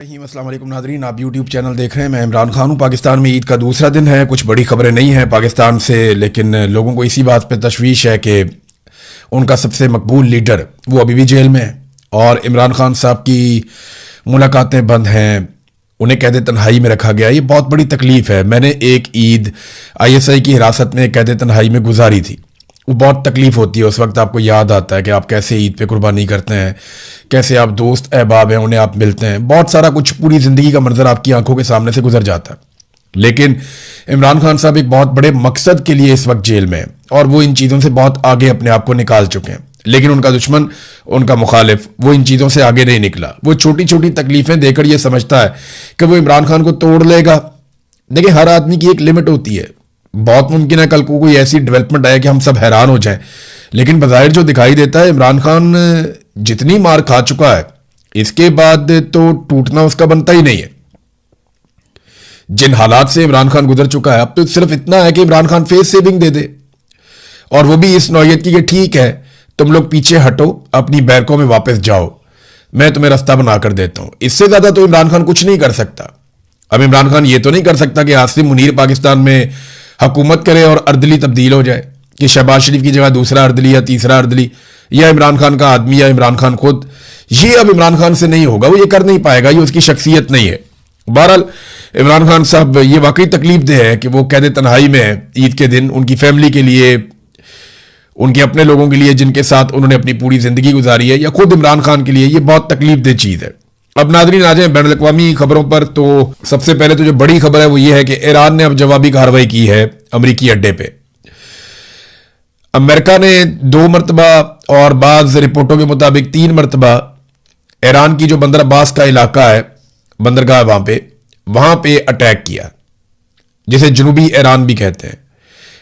अस्सलाम वालेकुम नादरीन, आप यूट्यूब चैनल देख रहे हैं। मैं इमरान खान हूँ। पाकिस्तान में ईद का दूसरा दिन है। कुछ बड़ी खबरें नहीं हैं पाकिस्तान से, लेकिन लोगों को इसी बात पे तशवीश है कि उनका सबसे मकबूल लीडर वो अभी भी जेल में है और इमरान खान साहब की मुलाकातें बंद हैं, उन्हें कैद तन्हाई में रखा गया। ये बहुत बड़ी तकलीफ़ है। मैंने एक ईद ISI की हिरासत में कैद तन्हाई में गुजारी थी। वो बहुत तकलीफ होती है। उस वक्त आपको याद आता है कि आप कैसे ईद पे कुर्बानी करते हैं, कैसे आप दोस्त अहबाब हैं उन्हें आप मिलते हैं, बहुत सारा कुछ, पूरी ज़िंदगी का मंजर आपकी आंखों के सामने से गुजर जाता है। लेकिन इमरान खान साहब एक बहुत बड़े मकसद के लिए इस वक्त जेल में हैं और वो इन चीज़ों से बहुत आगे अपने आप को निकाल चुके हैं। लेकिन उनका दुश्मन, उनका मुखालिफ, वो इन चीज़ों से आगे नहीं निकला। वो छोटी छोटी तकलीफें देकर ये समझता है कि वो इमरान खान को तोड़ लेगा। देखिए, हर आदमी की एक लिमिट होती है। बहुत मुमकिन है कल को कोई ऐसी डेवलपमेंट आए कि हम सब हैरान हो जाएं, लेकिन बज़ाहिर जो दिखाई देता है, इमरान खान जितनी मार खा चुका है, इसके बाद तो टूटना उसका बनता ही नहीं है। जिन हालात से इमरान खान गुजर चुका है, अब तो सिर्फ इतना है कि इमरान खान फेस सेविंग दे दे, और वो भी इस नौयत की कि ठीक है, तुम लोग पीछे हटो, अपनी बैरकों में वापस जाओ, मैं तुम्हें रास्ता बनाकर देता हूं। इससे ज्यादा तो इमरान खान कुछ नहीं कर सकता। अब इमरान खान ये तो नहीं कर सकता कि आसिम मुनीर पाकिस्तान में हुकूमत करे और अर्दली तब्दील हो जाए, कि शहबाज शरीफ की जगह दूसरा अर्दली या तीसरा अर्दली, या इमरान खान का आदमी या इमरान खान खुद। ये अब इमरान खान से नहीं होगा, वो ये कर नहीं पाएगा, ये उसकी शख्सियत नहीं है। बहरहाल इमरान खान साहब, ये वाकई तकलीफदेह है कि वो कैद तन्हाई में है ईद के दिन, उनकी फैमिली के लिए, उनके अपने लोगों के लिए जिनके साथ उन्होंने अपनी पूरी जिंदगी गुजारी है, या खुद इमरान खान के लिए। ये बहुत तकलीफदेह चीज़ है। अब नाज़रीन आ जाए बैनुल अक़वामी खबरों पर। तो सबसे पहले तो जो बड़ी खबर है वो ये है कि ईरान ने अब जवाबी कार्रवाई की है अमरीकी अड्डे पे। अमेरिका ने 2 मरतबा और बाज़ रिपोर्टों के मुताबिक 3 मरतबा ईरान की जो बंदर अब्बास का इलाका है, बंदरगाह, वहां पे अटैक किया, जिसे जनूबी ईरान भी कहते हैं।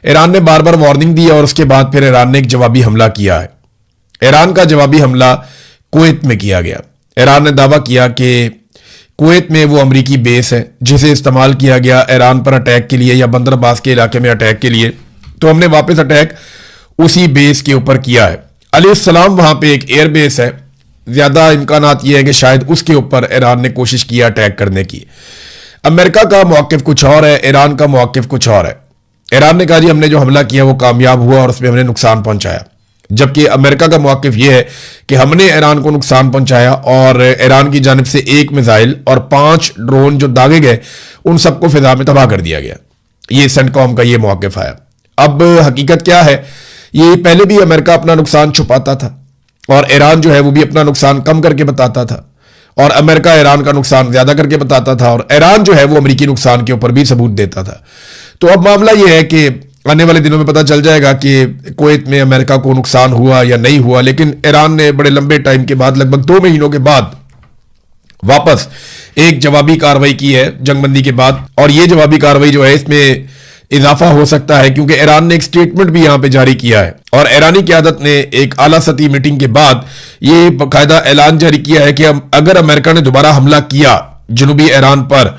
ईरान ने बार बार वार्निंग दी और उसके बाद फिर ईरान ने एक जवाबी हमला किया है। ईरान का जवाबी हमला कुवैत में किया गया। ईरान ने दावा किया कि कुवैत में वो अमरीकी बेस है जिसे इस्तेमाल किया गया ईरान पर अटैक के लिए, या बंदर अब्बास के इलाके में अटैक के लिए, तो हमने वापस अटैक उसी बेस के ऊपर किया है। अलैहिस्सलाम वहां पे एक एयर बेस है, ज्यादा इम्कानात ये है कि शायद उसके ऊपर ईरान ने कोशिश किया अटैक करने की। अमेरिका का मौक़िफ़ कुछ और है, ईरान का मौक़िफ़ कुछ और है। ईरान ने कहा जी हमने जो हमला किया वो कामयाब हुआ और उसमें हमने नुकसान पहुंचाया, जबकि अमेरिका का मौक़िफ़ यह है कि हमने ईरान को नुकसान पहुंचाया और ईरान की जानिब से 1 मिसाइल और 5 ड्रोन जो दागे गए उन सबको फिजा में तबाह कर दिया गया। ये सेंटकॉम का ये मौक़िफ़ आया। अब हकीकत क्या है, ये पहले भी अमेरिका अपना नुकसान छुपाता था और ईरान जो है वो भी अपना नुकसान कम करके बताता था, और अमेरिका ईरान का नुकसान ज्यादा करके बताता था, और ईरान जो है वो अमेरिकी नुकसान के ऊपर भी सबूत देता था। तो अब मामला ये है कि आने वाले दिनों में पता चल जाएगा कि कुवैत में अमेरिका को नुकसान हुआ या नहीं हुआ। लेकिन ईरान ने बड़े लंबे टाइम के बाद, लगभग 2 महीनों के बाद, वापस एक जवाबी कार्रवाई की है जंगबंदी के बाद, और ये जवाबी कार्रवाई जो है इसमें इजाफा हो सकता है, क्योंकि ईरान ने एक स्टेटमेंट भी यहां पे जारी किया है और ईरानी क़यादत ने एक आला सतही मीटिंग के बाद ये बाकायदा ऐलान जारी किया है कि अगर अमेरिका ने दोबारा हमला किया जनूबी ईरान पर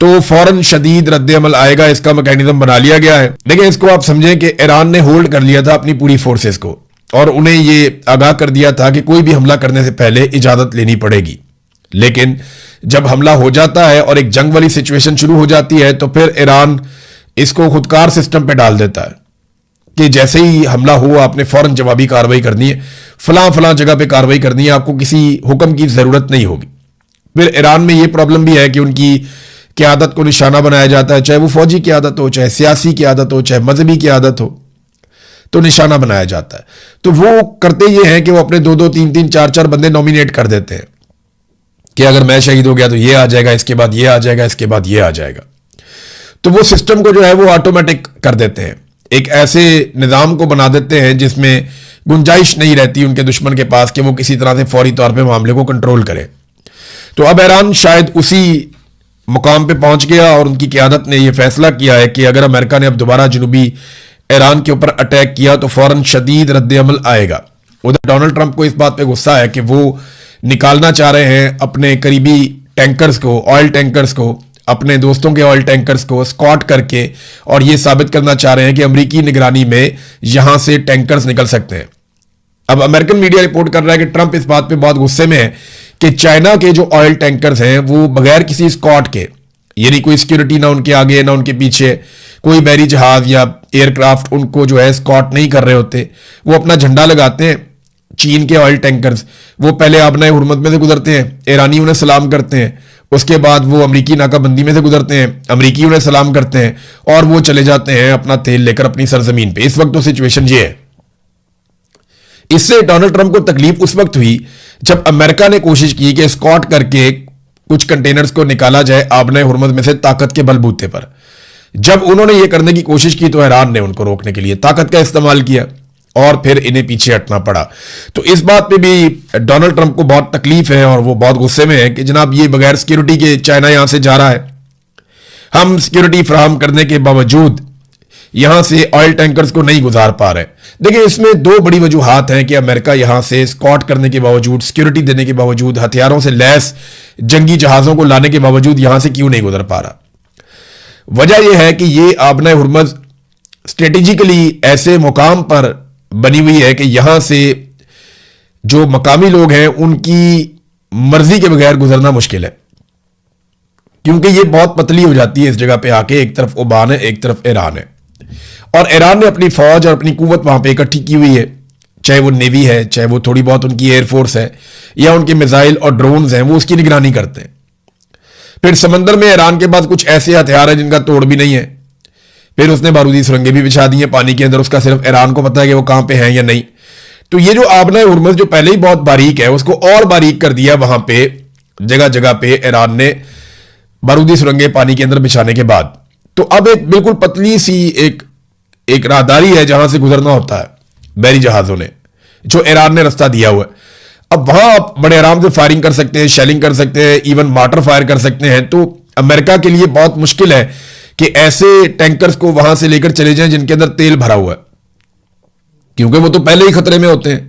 तो फौरन शदीद रद्द-ए-अमल आएगा। इसका मैकेनिज्म बना लिया गया है। देखिए, इसको आप समझें कि ईरान ने होल्ड कर लिया था अपनी पूरी फोर्सेस को और उन्हें ये आगाह कर दिया था कि कोई भी हमला करने से पहले इजाजत लेनी पड़ेगी। लेकिन जब हमला हो जाता है और एक जंग वाली सिचुएशन शुरू हो जाती है तो फिर ईरान इसको खुदकार सिस्टम पे डाल देता है कि जैसे ही हमला हुआ आपने फौरन जवाबी कार्रवाई करनी है, फलां जगह पे कार्रवाई करनी है, आपको किसी हुक्म की जरूरत नहीं होगी। फिर ईरान में ये प्रॉब्लम भी है कि उनकी क़यादत को निशाना बनाया जाता है, चाहे वो फौजी क़यादत हो, चाहे सियासी क़यादत हो, चाहे मजहबी क़यादत हो, तो निशाना बनाया जाता है। तो वो करते ये हैं कि वो अपने 2-2, 3-3, 4-4 बंदे नॉमिनेट कर देते हैं कि अगर मैं शहीद हो गया तो ये आ जाएगा, इसके बाद ये आ जाएगा, इसके बाद ये आ जाएगा। तो वो सिस्टम को जो है वो ऑटोमेटिक कर देते हैं, एक ऐसे निज़ाम को बना देते हैं जिसमें गुंजाइश नहीं रहती उनके दुश्मन के पास कि वो किसी तरह से फौरी तौर पे मामले को कंट्रोल करे। तो अब ईरान शायद उसी मुकाम पे पहुंच गया और उनकी क़यादत ने यह फैसला किया है कि अगर अमेरिका ने अब दोबारा जनूबी ईरान के ऊपर अटैक किया तो फौरन शदीद रद्द-ए-अमल आएगा। उधर डोनाल्ड ट्रंप को इस बात पे गुस्सा है कि वो निकालना चाह रहे हैं अपने करीबी टैंकर्स को, ऑयल टैंकर्स को, अपने दोस्तों के ऑयल टैंकर्स को स्कॉट करके, और ये साबित करना चाह रहे हैं कि अमरीकी निगरानी में यहां से टैंकर्स निकल सकते हैं। अब अमेरिकन मीडिया रिपोर्ट कर रहा है कि ट्रंप इस बात पे बहुत गुस्से में है कि चाइना के जो ऑयल टैंकर्स हैं वो बगैर किसी स्कॉट के, यानी कोई सिक्योरिटी ना उनके आगे ना उनके पीछे, कोई बहरी जहाज या एयरक्राफ्ट उनको जो है स्कॉट नहीं कर रहे होते, वो अपना झंडा लगाते हैं। चीन के ऑयल टैंकर्स वो पहले आबना हुरमत में से गुजरते हैं, ईरानी उन्हें सलाम करते हैं, उसके बाद वो अमरीकी नाकाबंदी में से गुजरते हैं, अमरीकी उन्हें सलाम करते हैं और वो चले जाते हैं अपना तेल लेकर अपनी सरजमीन पे। इस वक्त तो सिचुएशन ये है। इससे डोनाल्ड ट्रंप को तकलीफ उस वक्त हुई जब अमेरिका ने कोशिश की कि स्कॉट करके कुछ कंटेनर्स को निकाला जाए आबना हुरमत में से ताकत के बलबूते पर। जब उन्होंने ये करने की कोशिश की तो ईरान ने उनको रोकने के लिए ताकत का इस्तेमाल किया और फिर इन्हें पीछे हटना पड़ा। तो इस बात पे भी डोनाल्ड ट्रंप को बहुत तकलीफ है और वो बहुत गुस्से में है कि जनाब ये बगैर सिक्योरिटी के चाइना यहां से जा रहा है, हम सिक्योरिटी फराहम करने के बावजूद यहां से ऑयल टैंकर्स को नहीं गुजार पा रहे। देखिए, इसमें दो बड़ी वजूहात हैं कि अमेरिका यहां से स्कॉट करने के बावजूद, सिक्योरिटी देने के बावजूद, हथियारों से लैस जंगी जहाजों को लाने के बावजूद यहां से क्यों नहीं गुजर पा रहा। वजह यह है कि ये आबना हुरमज स्ट्रेटेजिकली ऐसे मुकाम पर बनी हुई है कि यहां से जो मकामी लोग हैं उनकी मर्जी के बगैर गुजरना मुश्किल है, क्योंकि ये बहुत पतली हो जाती है इस जगह पे आके। एक तरफ ओमान है, एक तरफ ईरान है, और ईरान ने अपनी फौज और अपनी कुव्वत वहां पे इकट्ठी की हुई है, चाहे वो नेवी है, चाहे वो थोड़ी बहुत उनकी एयरफोर्स है या उनके मिसाइल और ड्रोन्स हैं, वो उसकी निगरानी करते हैं। फिर समंदर में ईरान के पास कुछ ऐसे हथियार है जिनका तोड़ भी नहीं है। फिर उसने बारूदी सुरंगें भी बिछा दी हैं पानी के अंदर, उसका सिर्फ ईरान को पता है कि वो कहां पे हैं या नहीं। तो ये जो आबना हुरमज जो पहले ही बहुत बारीक है, उसको और बारीक कर दिया वहां पे जगह जगह पे ईरान ने बारूदी सुरंगें पानी के अंदर बिछाने के बाद। तो अब एक बिल्कुल पतली सी एक राहदारी है जहां से गुजरना होता है बहरी जहाजों ने, जो ईरान ने रास्ता दिया हुआ है। अब वहां आप बड़े आराम से फायरिंग कर सकते हैं, शेलिंग कर सकते हैं, इवन मार्टर फायर कर सकते हैं। तो अमेरिका के लिए बहुत मुश्किल है कि ऐसे टैंकर्स को वहां से लेकर चले जाएं जिनके अंदर तेल भरा हुआ है, क्योंकि वो तो पहले ही खतरे में होते हैं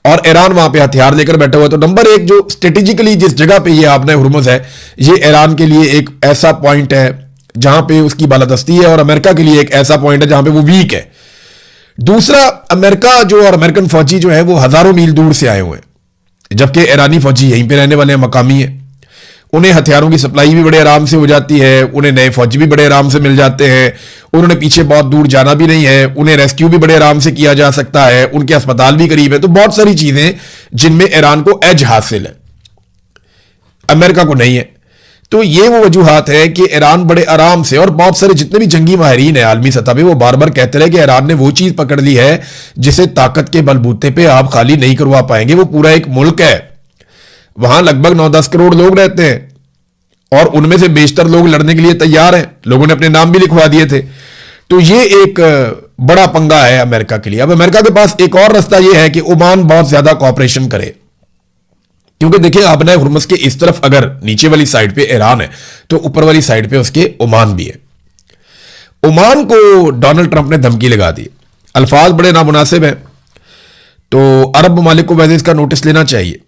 और ईरान वहां पे हथियार लेकर बैठा हुआ है। तो नंबर एक, जो स्ट्रेटेजिकली जिस जगह पे ये आबना हुरमुज है, ये ईरान के लिए एक ऐसा पॉइंट है जहां पे उसकी बालादस्ती है, और अमेरिका के लिए एक ऐसा पॉइंट है जहां पे वो वीक है। दूसरा, अमेरिका जो और अमेरिकन फौजी जो है वो हजारों मील दूर से आए हुए हैं, जबकि ईरानी फौजी यहीं पे रहने वाले हैं, मकामी है। उन्हें हथियारों की सप्लाई भी बड़े आराम से हो जाती है, उन्हें नए फौजी भी बड़े आराम से मिल जाते हैं, उन्होंने पीछे बहुत दूर जाना भी नहीं है, उन्हें रेस्क्यू भी बड़े आराम से किया जा सकता है, उनके अस्पताल भी करीब है। तो बहुत सारी चीजें जिनमें ईरान को एज हासिल है, अमेरिका को नहीं है। तो ये वो वजूहात है कि ईरान बड़े आराम से, और बहुत सारे जितने भी जंगी माहिरीन है आलमी सतह पे, वो बार बार कहते रहे कि ईरान ने वो चीज पकड़ ली है जिसे ताकत के बलबूते पे आप खाली नहीं करवा पाएंगे। वो पूरा एक मुल्क है, वहां लगभग 9-10 करोड़ लोग रहते हैं और उनमें से बेशतर लोग लड़ने के लिए तैयार हैं, लोगों ने अपने नाम भी लिखवा दिए थे। तो ये एक बड़ा पंगा है अमेरिका के लिए। अब अमेरिका के पास एक और रास्ता यह है कि ओमान बहुत ज्यादा कॉपरेशन करे, क्योंकि देखिए आबना हुरमुज के इस तरफ अगर नीचे वाली साइड पे ईरान है तो ऊपर वाली साइड पे उसके ओमान भी है। ओमान को डोनाल्ड ट्रंप ने धमकी लगा दी, अल्फाज बड़े नामुनासिब हैं, तो अरब ममालिक को वैसे इसका नोटिस लेना चाहिए।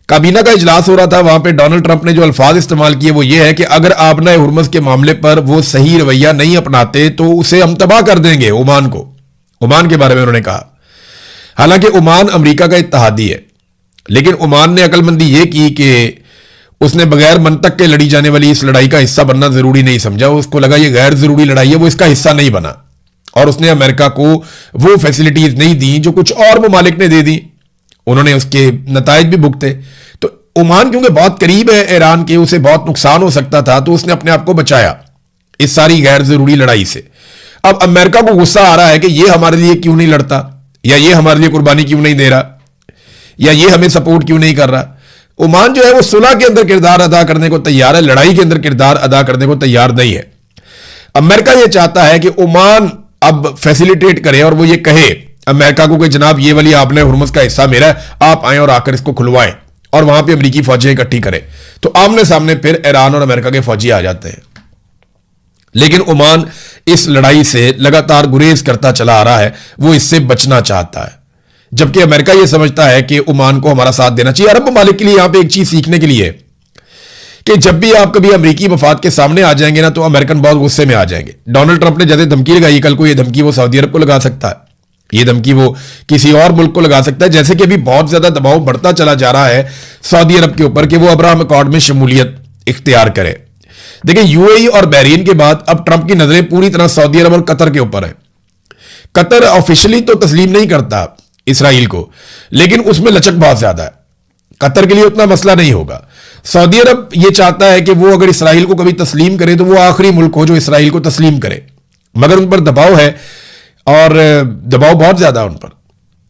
काबीना का इजलास हो रहा था, वहां पे डोनाल्ड ट्रंप ने जो अल्फाज इस्तेमाल किए वो ये है कि अगर आबना हुरमुज के मामले पर वो सही रवैया नहीं अपनाते तो उसे हम तबाह कर देंगे। ओमान को, ओमान के बारे में उन्होंने कहा। हालांकि ओमान अमेरिका का इत्तहादी है, लेकिन ओमान ने अकलमंदी ये की कि उसने बगैर मंतक के लड़ी जाने वाली इस लड़ाई का हिस्सा बनना जरूरी नहीं समझा। उसको लगा ये गैर जरूरी लड़ाई है, वो इसका हिस्सा नहीं बना, और उसने अमेरिका को वो फैसिलिटीज नहीं दी जो कुछ और ममालिक ने दे दी। उन्होंने उसके नताइज भी भुगते। तो ओमान क्योंकि बहुत करीब है ईरान के, उसे बहुत नुकसान हो सकता था, तो उसने अपने आप को बचाया इस सारी गैर जरूरी लड़ाई से। अब अमेरिका को गुस्सा आ रहा है कि ये हमारे लिए क्यों नहीं लड़ता, या ये हमारे लिए कुर्बानी क्यों नहीं दे रहा, या ये हमें सपोर्ट क्यों नहीं कर रहा। ओमान जो है वो सुलह के अंदर किरदार अदा करने को तैयार है, लड़ाई के अंदर किरदार अदा करने को तैयार नहीं है। अमेरिका ये चाहता है कि ओमान अब फैसिलिटेट करे और वो ये कहे अमेरिका को कि जनाब ये वाली आपने हुरमुज का हिस्सा मेरा है, आप आए और आकर इसको खुलवाएं, और वहां पे अमेरिकी फौजें इकट्ठी करें। तो आमने सामने फिर ईरान और अमेरिका के फौजी आ जाते हैं। लेकिन ओमान इस लड़ाई से लगातार गुरेज करता चला आ रहा है, वो इससे बचना चाहता है, जबकि अमेरिका यह समझता है कि ओमान को हमारा साथ देना चाहिए। अरब ममालिक के लिए यहां पे एक चीज सीखने के लिए कि जब भी आप कभी अमेरिकी मफाद के सामने आ जाएंगे ना, तो अमेरिकन बहुत गुस्से में आ जाएंगे। डोनाल्ड ट्रंप ने जैसे धमकी लगाई कल को, यह धमकी वो सऊदी अरब को लगा सकता है, ये धमकी वो किसी और मुल्क को लगा सकता है, जैसे कि अभी बहुत ज्यादा दबाव बढ़ता चला जा रहा है सऊदी अरब के ऊपर कि वो अब्राहम अकॉर्ड में शमूलियत इख्तियार करे। देखिए, यूएई और बहरीन के बाद अब ट्रंप की नजरें पूरी तरह सऊदी अरब और कतर के ऊपर है। कतर ऑफिशियली तो तस्लीम नहीं करता इसराइल को, लेकिन उसमें लचक बहुत ज्यादा है। कतर के लिए उतना मसला नहीं होगा। सऊदी अरब ये चाहता है कि वो अगर इसराइल को कभी तस्लीम करे तो वो आखिरी मुल्क हो जो इसराइल को तस्लीम करे, मगर उन पर दबाव है और दबाव बहुत ज्यादा उन पर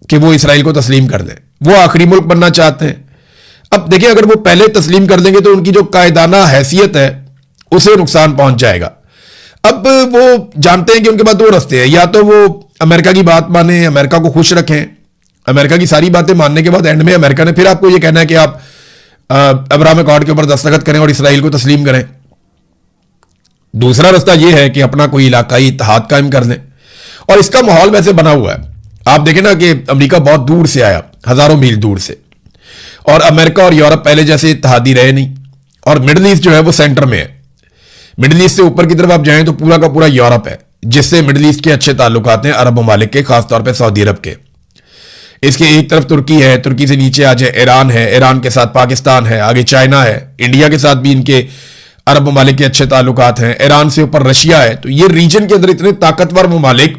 कि वो इसराइल को तस्लीम कर दें। वो आखिरी मुल्क बनना चाहते हैं। अब देखिए, अगर वो पहले तस्लीम कर देंगे तो उनकी जो कायदाना हैसियत है उसे नुकसान पहुंच जाएगा। अब वो जानते हैं कि उनके पास दो रास्ते हैं, या तो वो अमेरिका की बात माने, अमेरिका को खुश रखें, अमेरिका की सारी बातें मानने के बाद एंड में अमेरिका ने फिर आपको ये कहना है कि आप अब्राहम अकॉर्ड के ऊपर दस्तखत करें और इसराइल को तस्लीम करें। दूसरा रास्ता यह है कि अपना कोई इलाकाई इत्तेहाद कायम कर लें, और इसका माहौल वैसे बना हुआ है। आप देखें ना कि अमेरिका बहुत दूर से आया, हजारों मील दूर से, और अमेरिका और यूरोप पहले जैसे इत्तेहादी रहे नहीं, और मिडिल ईस्ट जो है वो सेंटर में है। मिडिल ईस्ट से ऊपर की तरफ आप जाएं तो पूरा का पूरा यूरोप है, जिससे मिडिल ईस्ट के अच्छे ताल्लुकात हैं अरब ममालिक के, खासतौर पर सऊदी अरब के। इसके एक तरफ तुर्की है, तुर्की से नीचे आ जाए ईरान है, ईरान के साथ पाकिस्तान है, आगे चाइना है, इंडिया के साथ भी इनके अरब ममालिक के अच्छे ताल्लुकात हैं, ईरान से ऊपर रशिया है। तो ये रीजन के अंदर इतने ताकतवर ममालिक,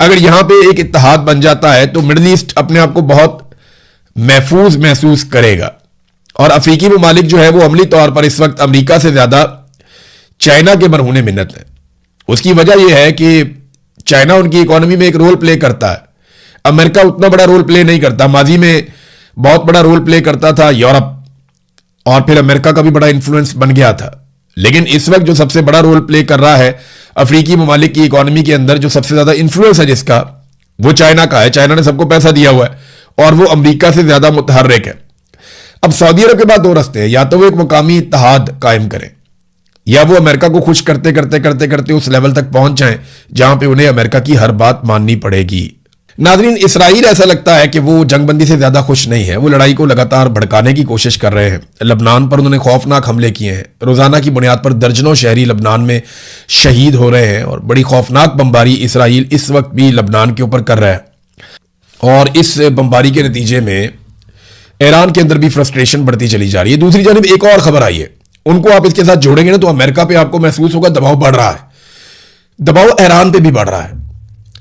अगर यहां पे एक इत्तेहाद बन जाता है तो मिडिल ईस्ट अपने आप को बहुत महफूज महसूस करेगा। और अफ्रीकी ममालिक जो है वो अमली तौर पर इस वक्त अमेरिका से ज्यादा चाइना के मरहूने मिन्नत है। उसकी वजह यह है कि चाइना उनकी इकोनॉमी में एक रोल प्ले करता है, अमेरिका उतना बड़ा रोल प्ले नहीं करता। माजी में बहुत बड़ा रोल प्ले करता था यूरोप, और फिर अमेरिका का भी बड़ा इन्फ्लुएंस बन गया था। लेकिन इस वक्त जो सबसे बड़ा रोल प्ले कर रहा है अफ्रीकी ममालिक की इकोनॉमी के अंदर, जो सबसे ज्यादा इन्फ्लुएंस है जिसका, वो चाइना का है। चाइना ने सबको पैसा दिया हुआ है और वो अमेरिका से ज्यादा मुतहर्रिक है। अब सऊदी अरब के बाद दो रास्ते हैं, या तो वो एक मुकामी इत्तेहाद कायम करें, या वो अमेरिका को खुश करते करते करते करते उस लेवल तक पहुंच जाएं जहां पे उन्हें अमेरिका की हर बात माननी पड़ेगी। नाज़रीन, इसराइल ऐसा लगता है कि वो जंगबंदी से ज्यादा खुश नहीं है। वो लड़ाई को लगातार भड़काने की कोशिश कर रहे हैं। लबनान पर उन्होंने खौफनाक हमले किए हैं। रोजाना की बुनियाद पर दर्जनों शहरी लबनान में शहीद हो रहे हैं, और बड़ी खौफनाक बमबारी इसराइल इस वक्त भी लबनान के ऊपर कर रहा है। और इस बमबारी के नतीजे में ईरान के अंदर भी फ्रस्ट्रेशन बढ़ती चली जा रही है। दूसरी जानब एक और खबर आई है, उनको आप इसके साथ जोड़ेंगे ना तो अमेरिका पे आपको महसूस होगा दबाव बढ़ रहा है। दबाव ईरान पे भी बढ़ रहा है।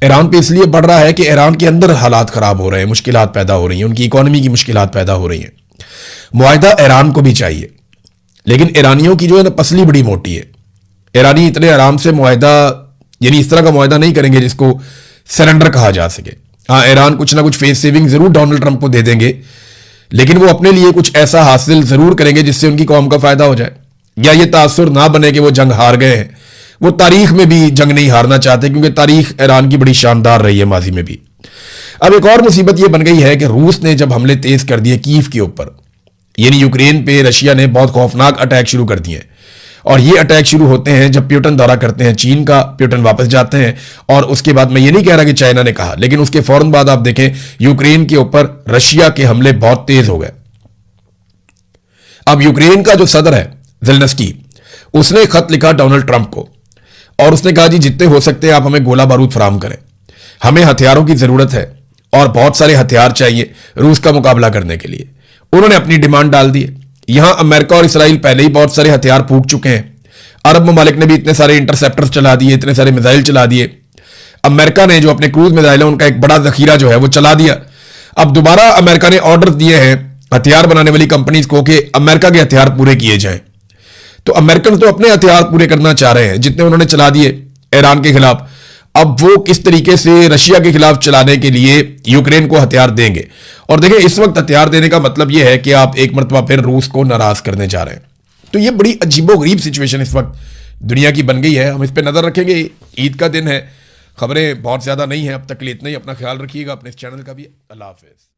ईरान पे इसलिए बढ़ रहा है कि ईरान के अंदर हालात खराब हो रहे हैं, मुश्किलात पैदा हो रही हैं, उनकी इकोनॉमी की मुश्किलात पैदा हो रही हैं। मुआहदा ईरान को भी चाहिए, लेकिन ईरानियों की जो है ना पसली बड़ी मोटी है। ईरानी इतने आराम से मुआहदा, यानी इस तरह का मुआहदा नहीं करेंगे जिसको सरेंडर कहा जा सके। हाँ, ईरान कुछ ना कुछ फेस सेविंग जरूर डोनाल्ड ट्रंप को दे देंगे, लेकिन वो अपने लिए कुछ ऐसा हासिल जरूर करेंगे जिससे उनकी कौम का फायदा हो जाए, या ये तासुर ना बने कि वो जंग हार गए हैं। वो तारीख में भी जंग नहीं हारना चाहते, क्योंकि तारीख ईरान की बड़ी शानदार रही है माजी में भी। अब एक और मुसीबत ये बन गई है कि रूस ने जब हमले तेज कर दिए कीव के ऊपर, यानी यूक्रेन पे, रशिया ने बहुत खौफनाक अटैक शुरू कर दिए। और ये अटैक शुरू होते हैं जब प्यूटन दौरा करते हैं चीन का, प्यूटन वापस जाते हैं, और उसके बाद मैं ये नहीं कह रहा कि चाइना ने कहा, लेकिन उसके फौरन बाद आप देखें यूक्रेन के ऊपर रशिया के हमले बहुत तेज हो गए। अब यूक्रेन का जो सदर है ज़ेलेंस्की, उसने खत लिखा डोनाल्ड ट्रंप को, और उसने कहा जी जितने हो सकते हैं आप हमें गोला बारूद फराहम करें, हमें हथियारों की जरूरत है और बहुत सारे हथियार चाहिए रूस का मुकाबला करने के लिए। उन्होंने अपनी डिमांड डाल दी है। यहां अमेरिका और इसराइल पहले ही बहुत सारे हथियार फूंक चुके हैं। अरब ममालिक ने भी इतने सारे इंटरसेप्टर्स चला दिए, इतने सारे मिसाइल चला दिए। अमेरिका ने जो अपने क्रूज मिसाइल है उनका एक बड़ा जखीरा जो है वो चला दिया। अब दोबारा अमेरिका ने ऑर्डर दिए हैं हथियार बनाने वाली कंपनीज को कि अमेरिका के हथियार पूरे किए जाएं। तो अमेरिकन तो अपने हथियार पूरे करना चाह रहे हैं जितने उन्होंने चला दिए ईरान के खिलाफ। अब वो किस तरीके से रशिया के खिलाफ चलाने के लिए यूक्रेन को हथियार देंगे। और देखें, इस वक्त हथियार देने का मतलब यह है कि आप एक मरतबा फिर रूस को नाराज करने जा रहे हैं। तो ये बड़ी अजीबोगरीब सिचुएशन इस वक्त दुनिया की बन गई है। हम इस पर नजर रखेंगे। ईद का दिन है, खबरें बहुत ज्यादा नहीं है अब तक के लिए। इतना ही। अपना ख्याल रखिएगा, अपने इस चैनल का भी। अल्लाह हाफिज।